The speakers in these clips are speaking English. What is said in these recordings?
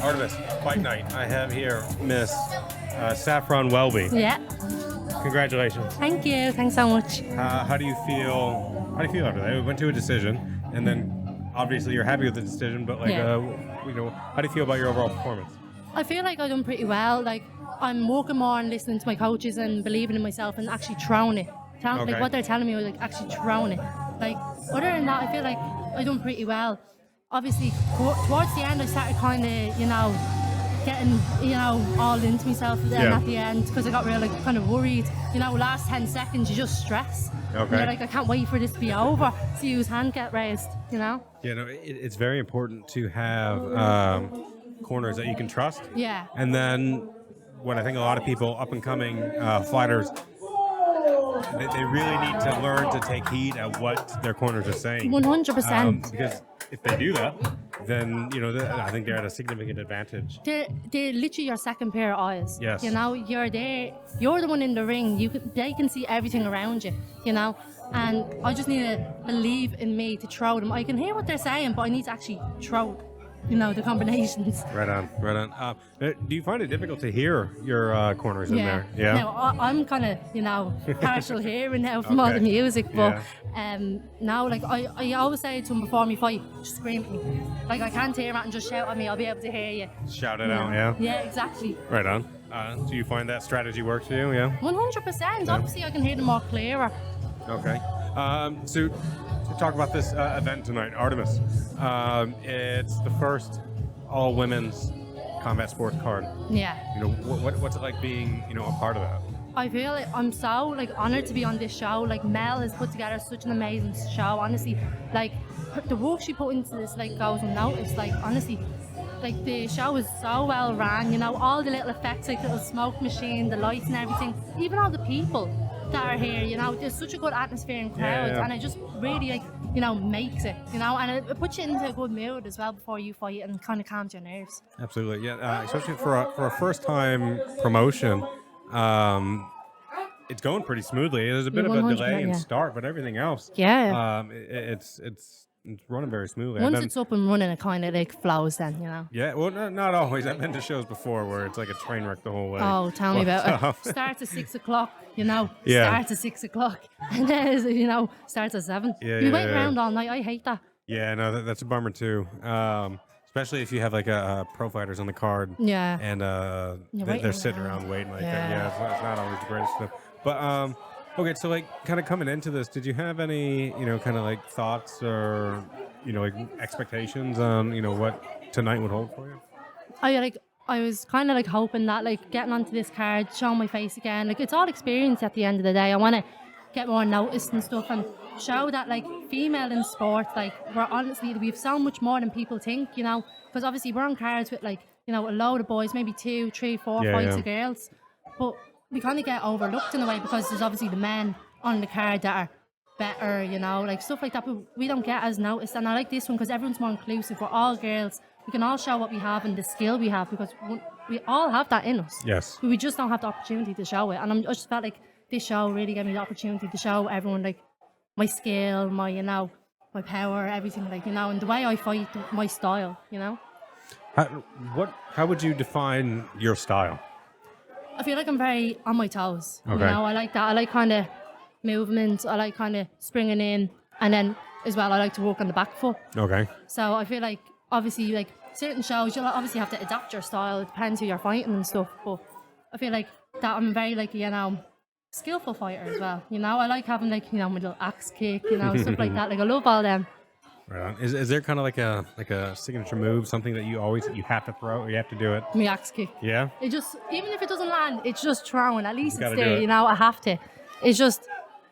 Artemis Fight Night. I have here Miss Saffron Welby. Yeah. Congratulations. Thank you. Thanks so much. How do you feel? How do you feel after that? We went to a decision, and then obviously you're happy with the decision. But how do you feel about your overall performance? I feel like I've done pretty well. Like I'm working more on listening to my coaches and believing in myself and actually throwing it. Okay. Like what they're telling me, like actually throwing it. Like other than that, I feel like I've done pretty well. Obviously, towards the end, I started kind of, getting, all into myself then at the end because I got really kind of worried. Last 10 seconds, you just stress. Okay. And you're like, I can't wait for this to be over. See whose hand get raised, Yeah, no, it's very important to have corners that you can trust. Yeah. And then what I think a lot of people, up and coming fighters, they really need to learn to take heed at what their corners are saying. 100%. Because if they do that, then I think they're at a significant advantage. They're literally your second pair of eyes. Yes. You're there. You're the one in the ring. They can see everything around you. And I just need to believe in me to throw them. I can hear what they're saying, but I need to actually throw. The combinations. Right on. Do you find it difficult to hear your corners in there? Yeah. Now, I'm kind of, partial hearing now from all the music, but now, like, I always say to them before me fight, just scream at me. Like, I can't hear it and just shout at me, I'll be able to hear you. Shout it out, yeah? Yeah, exactly. Right on. Do you find that strategy works for you, yeah? 100%. Obviously, I can hear them more clearer. Okay. So to talk about this event tonight, Artemis. It's the first all-women's combat sports card. Yeah. What's it like being, a part of that? I feel like I'm so honoured to be on this show. Like Mel has put together such an amazing show. Honestly, like the work she put into this goes unnoticed. Like honestly, like the show is so well ran. All the little effects, like the little smoke machine, the lights and everything. Even all the people that are here, there's such a good atmosphere and crowds, and it just really makes it, and it puts you into a good mood as well before you fight and kind of calms your nerves. Absolutely, yeah. Especially for a first time promotion, it's going pretty smoothly. There's a bit of a delay in start, but everything else, it's running very smoothly. Once it's up and running, it kind of flows then, Yeah, well, not always. I've been to shows before where it's like a train wreck the whole way. Oh, tell me about it. Starts at 6 o'clock, Yeah. Starts at 6 o'clock, and then, starts at 7. We wait around all night. I hate that. Yeah, no, that's a bummer too. Especially if you have like a pro fighters on the card. Yeah. And they're sitting around waiting like that. Yeah, it's not always the greatest stuff. But okay, so like kind of coming into this, did you have any, kind of like thoughts or, like expectations on, what tonight would hold for you? I was kind of hoping that getting onto this card, showing my face again, it's all experience at the end of the day. I want to get more noticed and stuff and show that female in sport, we're honestly, we have so much more than people think, because obviously we're on cards with a load of boys, maybe 2, 3, 4 fights of girls, but we kind of get overlooked in a way because there's obviously the men on the card that are better, stuff like that, but we don't get as noticed. And I like this one because everyone's more inclusive. We're all girls. We can all show what we have and the skill we have because we all have that in us. Yes. But we just don't have the opportunity to show it. And I just felt like this show really gave me the opportunity to show everyone my skill, my my power, everything and the way I fight, my style, How would you define your style? I feel like I'm very on my toes. Okay. I like that. I like kind of movements. I like kind of springing in, and then as well, I like to work on the back foot. Okay. So I feel like obviously certain shows, you'll obviously have to adapt your style. It depends who you're fighting and stuff. But I feel like that I'm very skillful fighter as well. I like having my little axe kick, stuff like that. I love all them. Right on. Is there kind of like a signature move, something that you have to throw or you have to do it? My axe kick. Yeah. It just, even if it doesn't land, it's just throwing. At least it's there. I have to. It's just,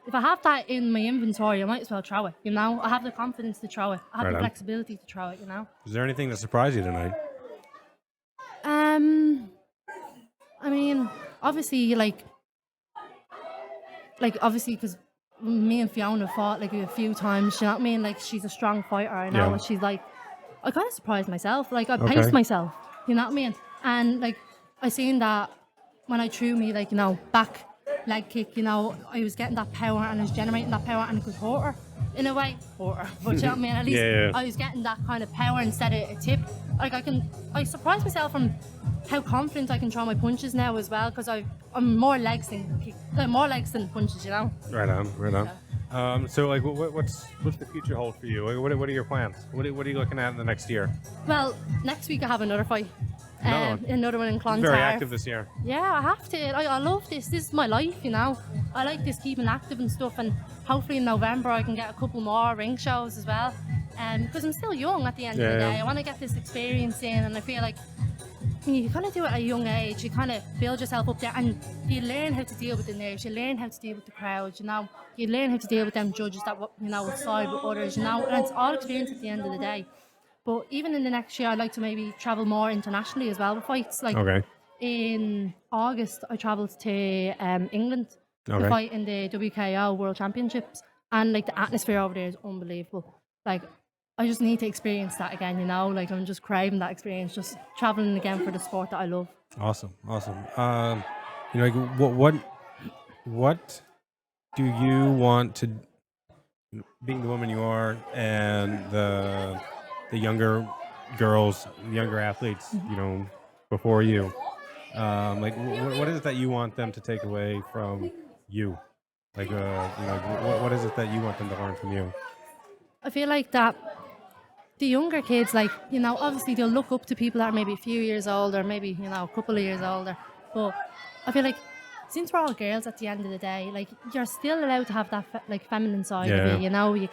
if I have that in my inventory, I might as well throw it. I have the confidence to throw it. I have the flexibility to throw it. Is there anything that surprised you tonight? I mean, obviously, obviously, because me and Fiona fought a few times, you know what I mean? She's a strong fighter, I know, and she's I kind of surprised myself. I paced myself, you know what I mean? And I seen that when I threw me, back leg kick, I was getting that power and I was generating that power and it could hurt her. in a way, or but you know what I mean, at least I was getting that kind of power instead of a tip. Like I surprise myself from how confident I can throw my punches now as well, because I'm more legs than punches, you know. Right on. So like, what's the future hold for you? Like, what are your plans? What are you looking at in the next year? Well, next week I have another fight. Another one in Clontarf. Very active this year. Yeah, I have to. I love this. This is my life, you know. I like this, keeping active and stuff, and hopefully in November I can get a couple more ring shows as well. Because I'm still young at the end of the day. I want to get this experience in, and I feel like when you kind of do it at a young age, you kind of build yourself up there, and you learn how to deal with the nerves, you learn how to deal with the crowd, you know, you learn how to deal with them judges that, you know, side with others, you know, and it's all experience at the end of the day. But even in the next year, I'd like to maybe travel more internationally as well with fights. Like in August, I travelled to England to fight in the WKO World Championships, and like the atmosphere over there is unbelievable. Like, I just need to experience that again, you know. Like, I'm just craving that experience, just traveling again for the sport that I love. Awesome. You know, like, what do you want to, being the woman you are, and the younger girls, younger athletes, you know, before you, like, what is it that you want them to take away from you? Like, you know, what is it that you want them to learn from you? I feel like that the younger kids, like, you know, obviously they'll look up to people that are maybe a few years older, maybe, you know, a couple of years older. But I feel like since we're all girls at the end of the day, like, you're still allowed to have that feminine side of you, you know. You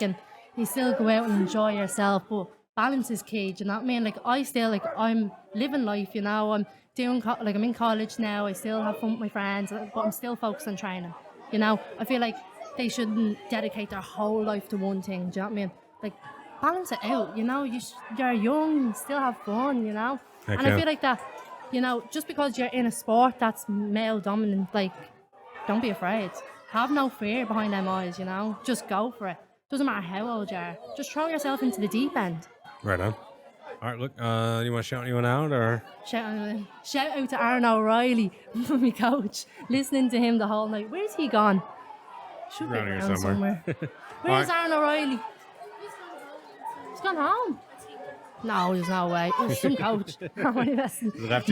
still go out and enjoy yourself, but balance is key, do you know what I mean? Like, I'm living life, you know. I'm in college now. I still have fun with my friends, but I'm still focused on training, you know. I feel like they shouldn't dedicate their whole life to one thing, do you know what I mean? Like, balance it out, you know. You're young, still have fun, you know. I feel like that, you know, just because you're in a sport that's male dominant, like, don't be afraid. Have no fear behind them eyes, you know. Just go for it. Doesn't matter how old you are. Just throw yourself into the deep end. Right on. All right, look, you want to shout anyone out, or? Shout out to Aaron O'Reilly, my coach. Listening to him the whole night. Where's he gone? Should be around somewhere. Where's Aaron O'Reilly? He's gone home. No, there's no way. It was some coach. You have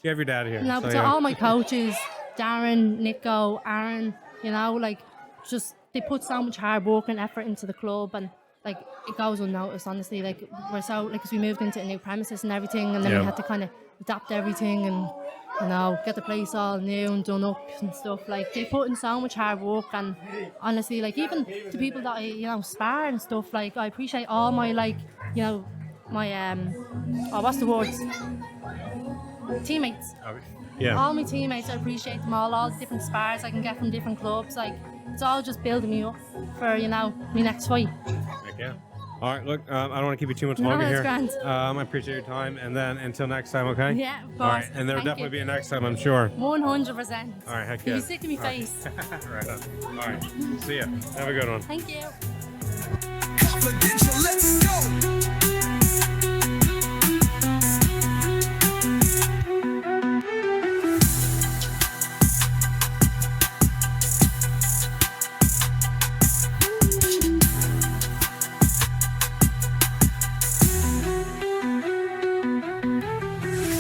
your dad here. No, but to all my coaches, Darren, Nico, Aaron, you know, like, just, they put so much hard work and effort into the club, and like, it goes unnoticed, honestly. Like, we're so, like, because we moved into a new premises and everything, and then we had to kind of adapt everything and, you know, get the place all new and done up and stuff. Like, they put in so much hard work, and honestly, like, even to people that I, you know, spar and stuff, like, I appreciate all my, like, you know, my what's the words? Teammates. All my teammates, I appreciate them all the different spars I can get from different clubs. Like, it's all just building me up for, you know, my next fight. Yeah. All right, look, I don't want to keep you too much longer here. Grand. I appreciate your time, and then until next time, okay? Yeah, of course. All right, and there'll definitely be a next time, I'm sure. 100%. All right, heck You'll yeah. be sick of me face. Right on. All right, see ya. Have a good one. Thank you. Confidential, let's go.